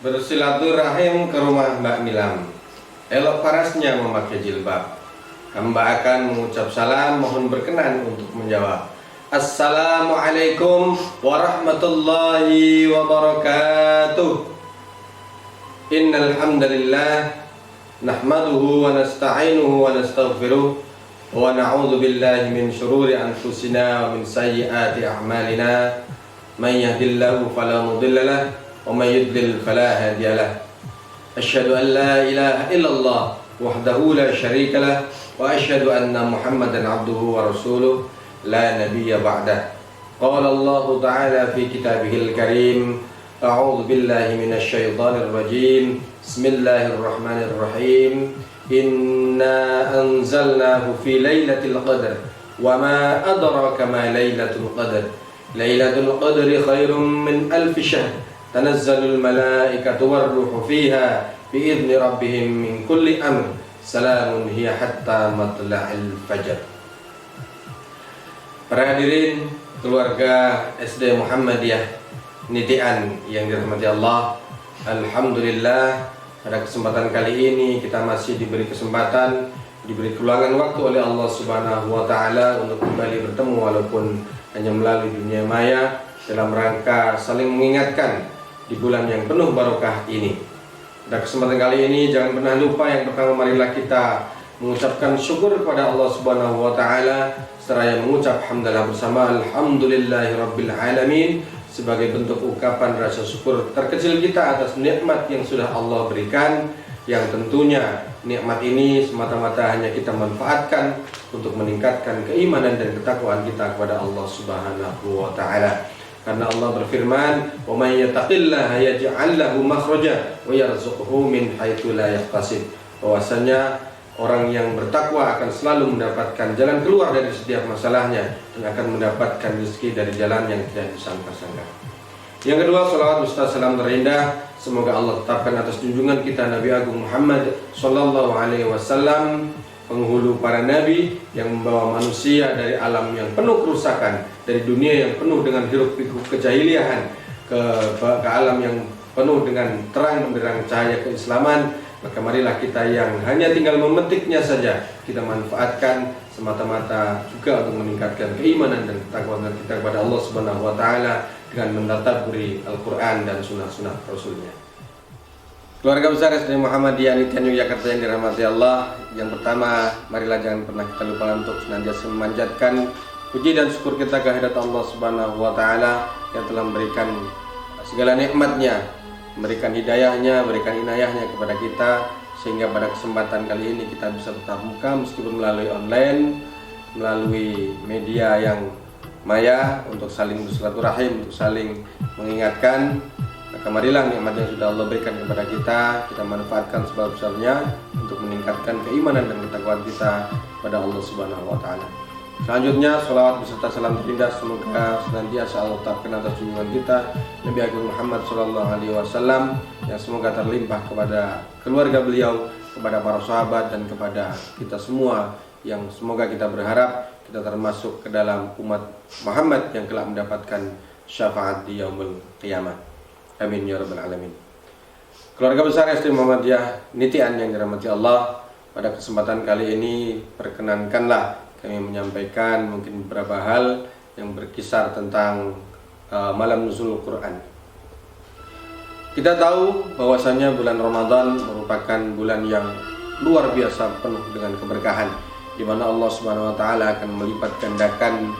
bersilaturahim ke rumah Mbak Milam. Elok parasnya memakai jilbab. Hamba akan mengucap salam, mohon berkenan untuk menjawab. Assalamualaikum warahmatullahi wabarakatuh. Innal hamdalillah nahmaduhu wa nasta'inuhu wa nastaghfiruh wa na'udzu billahi min shururi anfusina wa min sayyiati a'malina. May yahdihillahu fala mudilla lahu wa may yudlil fala hadiya lahu. Asyhadu an la ilaha illallah wahdahu la syarika lahu wa asyhadu anna Muhammadan abduhu wa rasuluh la nabiyya ba'dah. Qala Allah ta'ala fi kitabihil karim. A'udzu billahi minasy syaithanir rajim. Bismillahirrahmanirrahim. Inna anzalnahu fi lailatul qadr wa ma adraka ma lailatul qadr. Lailatul qadri khairum min alf syahr. Tanazzalul malaikatu warruhu fiha bi'izni rabbihim min kulli amr. Salamun hiya hatta matla'il fajr. Para hadirin keluarga SD Muhammadiyah Nitian yang dirahmati Allah, alhamdulillah pada kesempatan kali ini kita masih diberi kesempatan, diberi keluangan waktu oleh Allah Subhanahu wa taala untuk kembali bertemu walaupun hanya melalui dunia maya dalam rangka saling mengingatkan di bulan yang penuh barokah ini. Pada kesempatan kali ini jangan pernah lupa, yang pertama marilah kita mengucapkan syukur kepada Allah Subhanahu wa taala seraya mengucap hamdalah bersama alhamdulillahirabbil alamin sebagai bentuk ungkapan rasa syukur terkecil kita atas nikmat yang sudah Allah berikan, yang tentunya nikmat ini semata-mata hanya kita manfaatkan untuk meningkatkan keimanan dan ketakwaan kita kepada Allah Subhanahu wa taala. Karena Allah berfirman, "Wa may yattaqillaha yaj'al lahu makhraja wa yarzuqhu min haitsu la yahtasib." Bahwasanya orang yang bertakwa akan selalu mendapatkan jalan keluar dari setiap masalahnya dan akan mendapatkan rezeki dari jalan yang tidak disangka-sangka. Yang kedua, salawat serta salam terindah semoga Allah tetapkan atas junjungan kita Nabi Agung Muhammad sallallahu alaihi wasallam, penghulu para nabi yang membawa manusia dari alam yang penuh kerusakan, dari dunia yang penuh dengan hiruk-pikuk kejahiliahan ke alam yang penuh dengan terang benderang cahaya keislaman. Maka marilah kita yang hanya tinggal memetiknya saja kita manfaatkan semata-mata juga untuk meningkatkan keimanan dan ketakwaan kita kepada Allah Subhanahu wa taala dengan mentadabburi Al-Qur'an dan sunnah-sunnah Rasulnya. Keluarga besar SD Muhammadiyah Nitian Yogyakarta yang dirahmati Allah, yang pertama marilah jangan pernah kita lupa untuk senantiasa memanjatkan puji dan syukur kita kehadirat Allah Subhanahu wa taala yang telah memberikan segala nikmatnya, memberikan hidayahnya, memberikan inayahnya kepada kita, sehingga pada kesempatan kali ini kita bisa tetap muka meskipun melalui online, melalui media yang maya untuk saling bersilaturahim, untuk saling mengingatkan. Maka marilah nikmat yang sudah Allah berikan kepada kita manfaatkan sebesar-besarnya untuk meningkatkan keimanan dan ketakwaan kita kepada Allah Subhanahu wa taala. Selanjutnya, salawat beserta salam terindah semoga senantiasa Allah tetapkan atas junjungan kita Nabi Agung Muhammad sallallahu alaihi wasallam, yang semoga terlimpah kepada keluarga beliau, kepada para sahabat dan kepada kita semua, yang semoga kita berharap kita termasuk ke dalam umat Muhammad yang kelak mendapatkan syafaat di yaumul qiyamah. Amin ya rabbal alamin. Keluarga besar SD Muhammadiyah Nitian yang dirahmati Allah, pada kesempatan kali ini perkenankanlah kami menyampaikan mungkin beberapa hal yang berkisar tentang malam nuzul Quran. Kita tahu bahwasanya bulan Ramadan merupakan bulan yang luar biasa penuh dengan keberkahan, di mana Allah Subhanahu wa taala akan melipat gandakan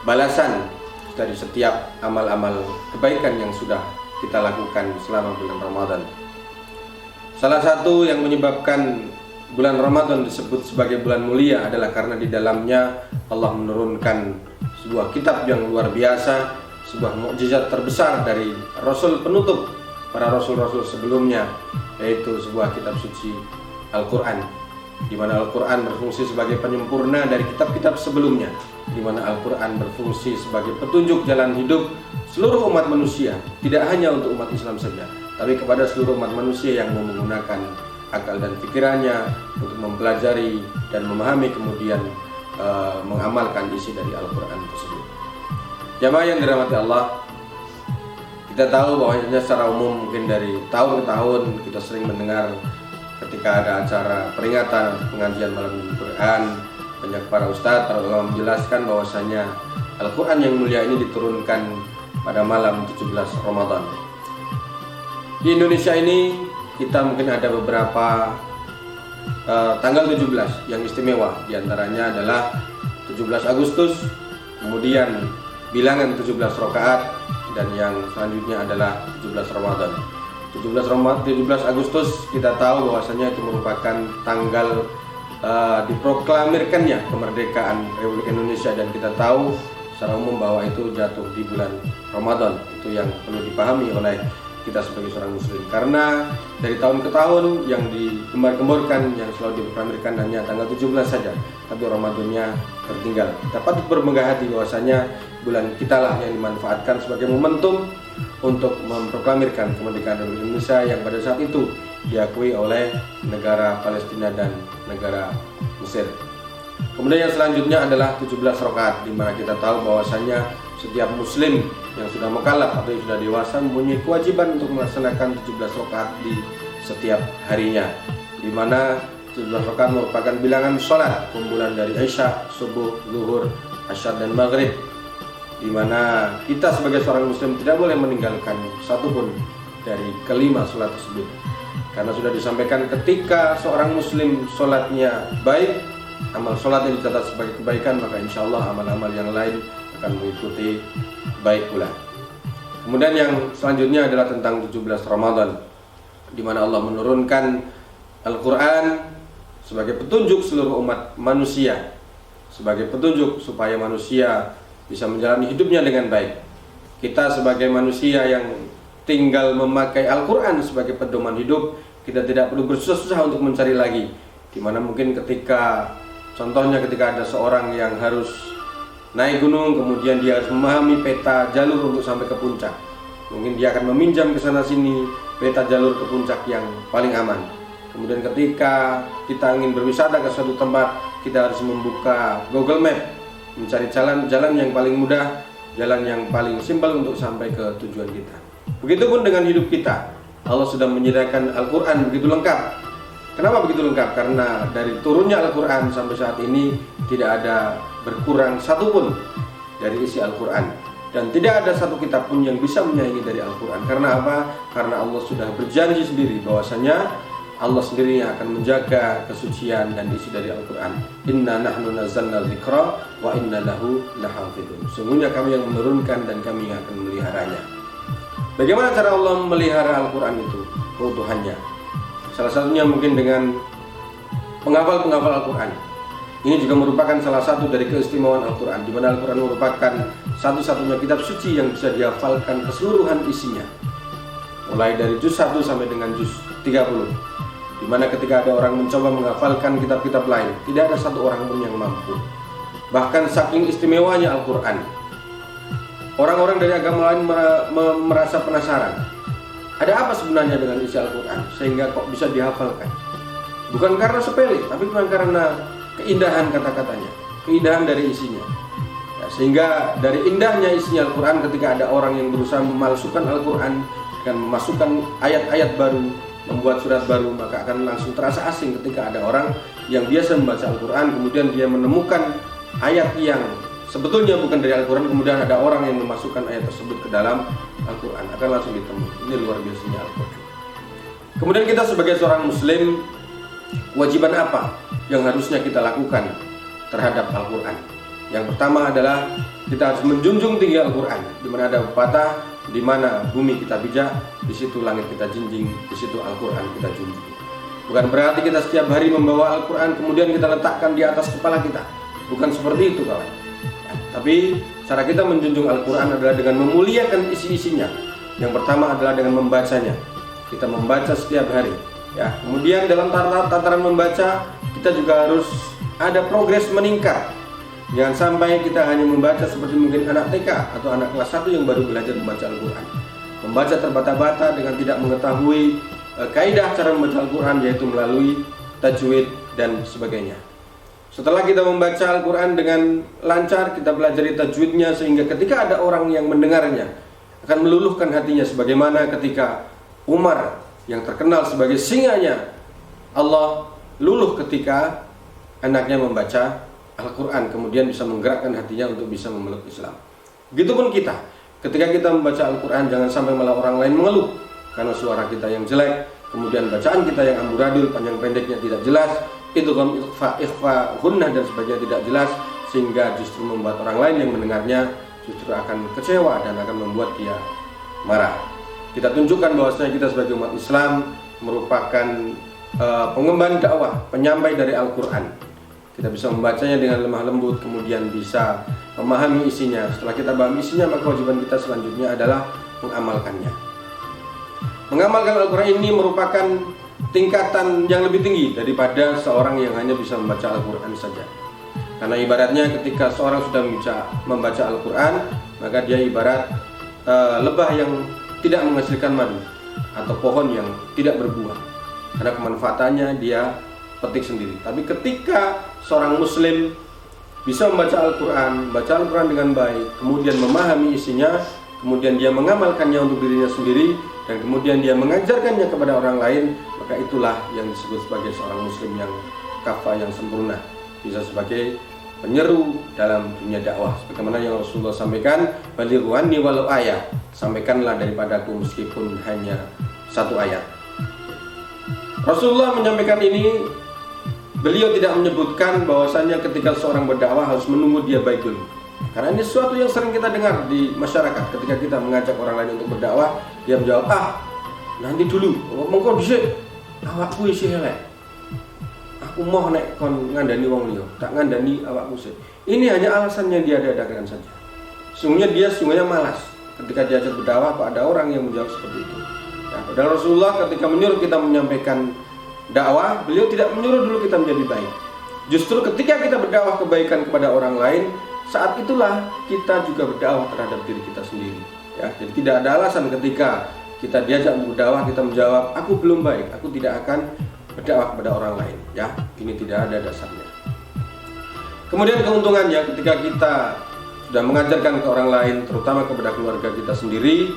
balasan dari setiap amal-amal kebaikan yang sudah kita lakukan selama bulan Ramadan. Salah satu yang menyebabkan bulan Ramadan disebut sebagai bulan mulia adalah karena di dalamnya Allah menurunkan sebuah kitab yang luar biasa, sebuah mukjizat terbesar dari Rasul penutup para Rasul-Rasul sebelumnya, yaitu sebuah kitab suci Al-Quran, di mana Al-Quran berfungsi sebagai penyempurna dari kitab-kitab sebelumnya, di mana Al-Quran berfungsi sebagai petunjuk jalan hidup seluruh umat manusia, tidak hanya untuk umat Islam saja, tapi kepada seluruh umat manusia yang mau menggunakan akal dan pikirannya untuk mempelajari dan memahami kemudian mengamalkan isi dari Al-Quran tersebut. Jamaah yang dirahmati Allah, Kita tahu bahwa secara umum mungkin dari tahun ke tahun kita sering mendengar ketika ada acara peringatan pengajian malam Al-Quran, banyak para ustadz, para ulama menjelaskan bahwasanya Al-Quran yang mulia ini diturunkan pada malam 17 Ramadan. Di Indonesia ini kita mungkin ada beberapa tanggal 17 yang istimewa. Di antaranya adalah 17 Agustus, kemudian bilangan 17 rakaat, dan yang selanjutnya adalah 17 Ramadan. 17 Agustus kita tahu bahwasanya itu merupakan tanggal diproklamirkannya kemerdekaan Republik Indonesia, dan kita tahu secara umum bahwa itu jatuh di bulan Ramadan. Itu yang perlu dipahami oleh kita sebagai seorang muslim, karena dari tahun ke tahun yang digembar-gemborkan, yang selalu diproklamirkan hanya tanggal 17 saja, tapi Ramadannya tertinggal. Kita patut berbangga hati bahwasanya bulan kitalah yang dimanfaatkan sebagai momentum untuk memproklamirkan kemerdekaan Republik Indonesia yang pada saat itu diakui oleh negara Palestina dan negara Mesir. Kemudian yang selanjutnya adalah 17 rakaat, di mana kita tahu bahwasanya setiap muslim yang sudah mukallaf atau yang sudah dewasa mempunyai kewajiban untuk melaksanakan 17 rakaat di setiap harinya, di mana 17 rakaat merupakan bilangan sholat kumpulan dari Isya, subuh, zuhur, asyar, dan maghrib, di mana kita sebagai seorang muslim tidak boleh meninggalkan satupun dari kelima sholat tersebut, karena sudah disampaikan ketika seorang muslim sholatnya baik, amal sholatnya dicatat sebagai kebaikan, maka insya Allah amal-amal yang lain akan mengikuti baik pula. Kemudian yang selanjutnya adalah tentang 17 Ramadan, di mana Allah menurunkan Al-Quran sebagai petunjuk seluruh umat manusia, sebagai petunjuk supaya manusia bisa menjalani hidupnya dengan baik. Kita sebagai manusia yang tinggal memakai Al-Quran sebagai pedoman hidup, kita tidak perlu bersusah-susah untuk mencari lagi, di mana mungkin ketika contohnya ketika ada seorang yang harus naik gunung, kemudian dia harus memahami peta jalur untuk sampai ke puncak. Mungkin dia akan meminjam ke sana sini peta jalur ke puncak yang paling aman. Kemudian ketika kita ingin berwisata ke suatu tempat, kita harus membuka Google Map, mencari jalan yang paling mudah, jalan yang paling simpel untuk sampai ke tujuan kita. Begitupun dengan hidup kita. Allah sudah menyediakan Al-Quran begitu lengkap. Kenapa begitu lengkap? Karena dari turunnya Al-Quran sampai saat ini tidak ada berkurang satupun dari isi Al-Quran, dan tidak ada satu kitab pun yang bisa menyaingi dari Al-Quran. Karena apa? Karena Allah sudah berjanji sendiri bahwasanya Allah sendiri yang akan menjaga kesucian dan isi dari Al-Quran. Inna nahnu nazzalna dzikra wa inna lahu lahafidun. Sungguhnya kami yang menurunkan dan kami yang akan memeliharanya. Bagaimana cara Allah memelihara Al-Quran itu? Keutuhannya. Salah satunya mungkin dengan penghafal Al-Quran. Ini juga merupakan salah satu dari keistimewaan Al-Quran, di mana Al-Quran merupakan satu-satunya kitab suci yang bisa dihafalkan keseluruhan isinya, mulai dari juz 1 sampai dengan juz 30, di mana ketika ada orang mencoba menghafalkan kitab-kitab lain, tidak ada satu orang pun yang mampu. Bahkan saking istimewanya Al-Quran, orang-orang dari agama lain merasa penasaran, ada apa sebenarnya dengan isi Al-Quran sehingga kok bisa dihafalkan. Bukan karena sepele, tapi bukan karena keindahan kata-katanya, keindahan dari isinya. Ya, sehingga dari indahnya isinya Al-Quran, ketika ada orang yang berusaha memalsukan Al-Quran dan memasukkan ayat-ayat baru, membuat surat baru, maka akan langsung terasa asing ketika ada orang yang biasa membaca Al-Quran, kemudian dia menemukan ayat yang sebetulnya bukan dari Al-Quran, kemudian ada orang yang memasukkan ayat tersebut ke dalam Al-Quran, akan langsung ditemui. Ini luar biasanya Al-Quran. Kemudian kita sebagai seorang muslim, kewajiban apa yang harusnya kita lakukan terhadap Al-Quran? Yang pertama adalah kita harus menjunjung tinggi Al-Quran. Di mana ada pepatah, di mana bumi kita bijak, di situ langit kita jinjing, di situ Al-Quran kita junjung. Bukan berarti kita setiap hari membawa Al-Quran kemudian kita letakkan di atas kepala kita. Bukan seperti itu, kawan. Ya, tapi cara kita menjunjung Al-Quran adalah dengan memuliakan isi-isinya. Yang pertama adalah dengan membacanya. Kita membaca setiap hari. Ya, kemudian dalam tataran membaca kita juga harus ada progres meningkat. Jangan sampai kita hanya membaca seperti mungkin anak TK atau anak kelas 1 yang baru belajar membaca Al-Quran. Membaca terbata-bata dengan tidak mengetahui kaidah cara membaca Al-Quran, yaitu melalui tajwid dan sebagainya. Setelah kita membaca Al-Quran dengan lancar, kita pelajari tajwidnya sehingga ketika ada orang yang mendengarnya, akan meluluhkan hatinya, sebagaimana ketika Umar yang terkenal sebagai singanya Allah luluh ketika anaknya membaca Al-Quran, kemudian bisa menggerakkan hatinya untuk bisa memeluk Islam. Begitupun kita, ketika kita membaca Al-Quran, jangan sampai malah orang lain mengeluh karena suara kita yang jelek, kemudian bacaan kita yang amburadul, panjang pendeknya tidak jelas, idgham, ikhfa, gunnah dan sebagainya tidak jelas, sehingga justru membuat orang lain yang mendengarnya justru akan kecewa dan akan membuat dia marah. Kita tunjukkan bahwasanya kita sebagai umat Islam merupakan pengemban dakwah, penyampai dari Al-Quran. Kita bisa membacanya dengan lemah lembut, kemudian bisa memahami isinya. Setelah kita paham isinya, maka kewajiban kita selanjutnya adalah mengamalkannya. Mengamalkan Al-Quran ini merupakan tingkatan yang lebih tinggi daripada seorang yang hanya bisa membaca Al-Quran saja. Karena ibaratnya ketika seorang sudah membaca Al-Quran, maka dia ibarat lebah yang tidak menghasilkan madu atau pohon yang tidak berbuah, karena kemanfaatannya dia petik sendiri. Tapi ketika seorang muslim bisa membaca Al-Quran dengan baik, kemudian memahami isinya, kemudian dia mengamalkannya untuk dirinya sendiri, dan kemudian dia mengajarkannya kepada orang lain, maka itulah yang disebut sebagai seorang muslim yang kafah, yang sempurna, bisa sebagai penyeru dalam dunia dakwah. Sebagaimana yang Rasulullah sampaikan, balighu anni walau ayat, sampaikanlah daripadaku meskipun hanya satu ayat. Rasulullah menyampaikan ini, beliau tidak menyebutkan bahwasannya ketika seorang berdakwah harus menunggu dia baik dulu. Karena ini sesuatu yang sering kita dengar di masyarakat. Ketika kita mengajak orang lain untuk berdakwah, dia menjawab, nanti dulu, mongko dhisik, awakku isih elek. Aku mau nek kon ngandani wong liya, tak ngandani awakku sih. Ini hanya alasan yang dia adakan saja. Sungguhnya malas. Ketika diajak berdakwah, kok ada orang yang menjawab seperti itu. Ya, padahal Rasulullah ketika menyuruh kita menyampaikan dakwah, beliau tidak menyuruh dulu kita menjadi baik. Justru ketika kita berdakwah kebaikan kepada orang lain, saat itulah kita juga berdakwah terhadap diri kita sendiri. Ya, jadi tidak ada alasan ketika kita diajak berdakwah kita menjawab, aku belum baik, aku tidak akan berdakwah kepada orang lain. Ya, ini tidak ada dasarnya. Kemudian keuntungannya ketika kita sudah mengajarkan ke orang lain, terutama kepada keluarga kita sendiri,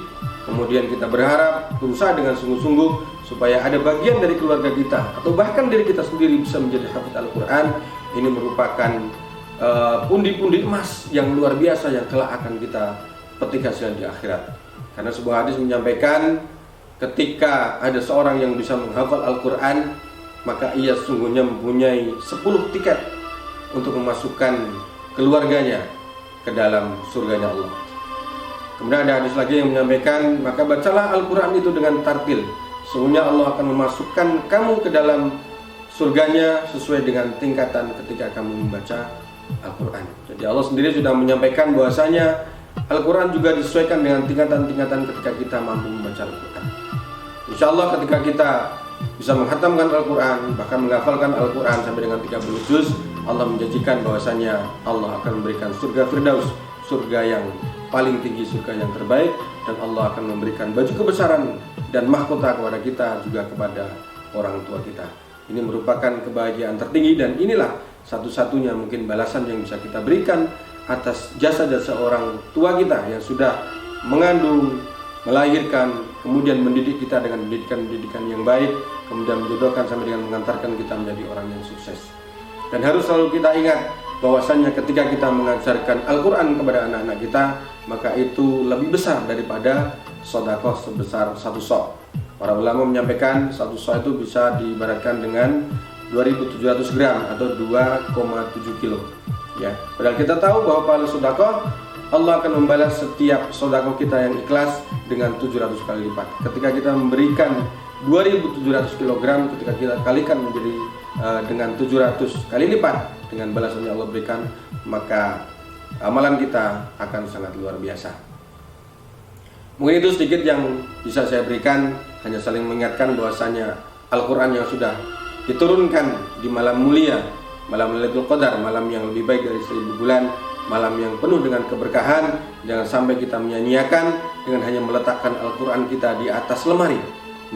kemudian kita berharap berusaha dengan sungguh-sungguh supaya ada bagian dari keluarga kita atau bahkan diri kita sendiri bisa menjadi hafid Al-Quran. Ini merupakan pundi-pundi emas yang luar biasa yang kelak akan kita petik hasilnya di akhirat. Karena sebuah hadis menyampaikan, ketika ada seorang yang bisa menghafal Al-Quran, maka ia sungguhnya mempunyai 10 tiket untuk memasukkan keluarganya ke dalam surganya Allah. Kemudian ada hadis lagi yang menyampaikan, maka bacalah Al-Quran itu dengan tartil, sungguhnya Allah akan memasukkan kamu ke dalam surganya sesuai dengan tingkatan ketika kamu membaca Al-Quran. Jadi Allah sendiri sudah menyampaikan bahwasanya Al-Quran juga disesuaikan dengan tingkatan-tingkatan ketika kita mampu membaca Al-Quran. Insya Allah ketika kita bisa menghatamkan Al-Quran, bahkan menghafalkan Al-Quran sampai dengan 30 juz, Allah menjanjikan bahwasanya Allah akan memberikan surga Firdaus, surga yang paling tinggi, surga yang terbaik, dan Allah akan memberikan baju kebesaran dan mahkota kepada kita, juga kepada orang tua kita. Ini merupakan kebahagiaan tertinggi, dan inilah satu-satunya mungkin balasan yang bisa kita berikan atas jasa-jasa orang tua kita yang sudah mengandung, melahirkan, kemudian mendidik kita dengan pendidikan yang baik, kemudian menjodohkan sampai dengan mengantarkan kita menjadi orang yang sukses. Dan harus selalu kita ingat bahwasannya ketika kita mengajarkan Al-Quran kepada anak-anak kita, maka itu lebih besar daripada sedekah sebesar 1 sok. Para ulama menyampaikan 1 sok itu bisa diibaratkan dengan 2.700 gram atau 2,7 kilo. Ya, padahal kita tahu bahwa pahala sedekah Allah akan membalas setiap sedekah kita yang ikhlas dengan 700 kali lipat. Ketika kita memberikan 2.700 kg, ketika kita kalikan menjadi dengan 700 kali lipat dengan balasan yang Allah berikan, maka amalan kita akan sangat luar biasa. Mungkin itu sedikit yang bisa saya berikan, hanya saling mengingatkan bahwasanya Al-Quran yang sudah diturunkan di malam mulia, malam Lailatul Qadar, malam yang lebih baik dari 1000 bulan, malam yang penuh dengan keberkahan. Jangan sampai kita menyia-nyiakan dengan hanya meletakkan Al-Quran kita di atas lemari,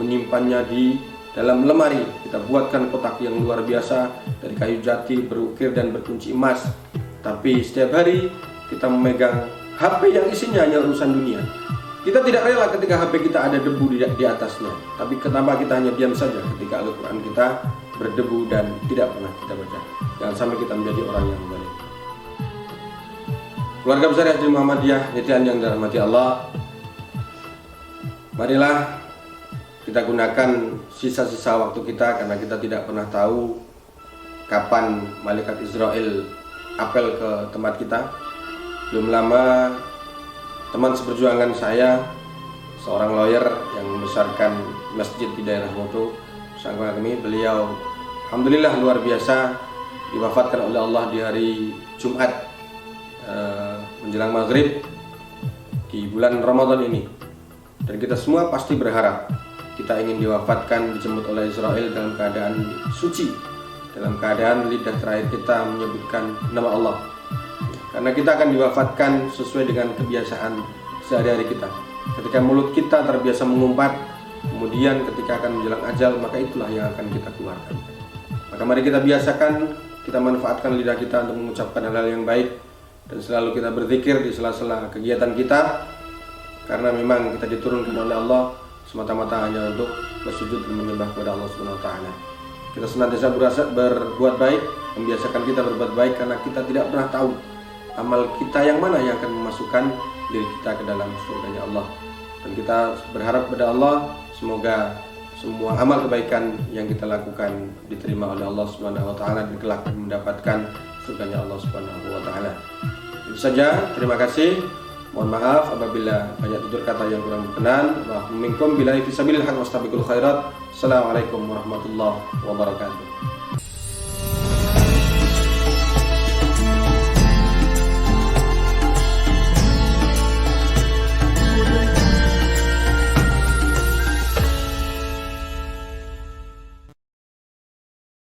menyimpannya di dalam lemari. Kita buatkan kotak yang luar biasa dari kayu jati, berukir dan berkunci emas, tapi setiap hari kita memegang HP yang isinya hanya urusan dunia. Kita tidak rela ketika HP kita ada debu di atasnya. Tapi kenapa kita hanya diam saja ketika Al-Quran kita berdebu dan tidak pernah kita baca. Jangan sampai kita menjadi orang yang zalim. Keluarga besar Yatim Muhammadiyah Nitian yang dirahmati Allah, marilah kita gunakan sisa-sisa waktu kita, karena kita tidak pernah tahu kapan malaikat Israel apel ke tempat kita. Belum lama teman seperjuangan saya, seorang lawyer yang membesarkan masjid di daerah Moto, bersama kami, beliau alhamdulillah luar biasa diwafatkan oleh Allah di hari Jumat menjelang maghrib di bulan Ramadan ini. Dan kita semua pasti berharap kita ingin diwafatkan, dijemput oleh Israel dalam keadaan suci, dalam keadaan lidah terakhir kita menyebutkan nama Allah. Karena kita akan diwafatkan sesuai dengan kebiasaan sehari-hari kita. Ketika mulut kita terbiasa mengumpat, kemudian ketika akan menjelang ajal, maka itulah yang akan kita keluarkan. Maka mari kita biasakan, kita manfaatkan lidah kita untuk mengucapkan hal-hal yang baik, dan selalu kita berzikir di sela-sela kegiatan kita, karena memang kita diturunkan oleh Allah semata-mata hanya untuk bersujud dan menyembah kepada Allah Subhanahu wa taala. Kita senantiasa berbuat baik, membiasakan kita berbuat baik, karena kita tidak pernah tahu amal kita yang mana yang akan memasukkan diri kita ke dalam surganya Allah. Dan kita berharap kepada Allah, semoga semua amal kebaikan yang kita lakukan diterima oleh Allah Subhanahu wa taala dan kelak mendapatkan surganya Allah Subhanahu wa taala. Itu saja, terima kasih. Mohon maaf apabila banyak tutur kata yang kurang berkenan. Wa minkum billahi fisabilillah wastabiqul khairat. Assalamualaikum warahmatullahi wabarakatuh.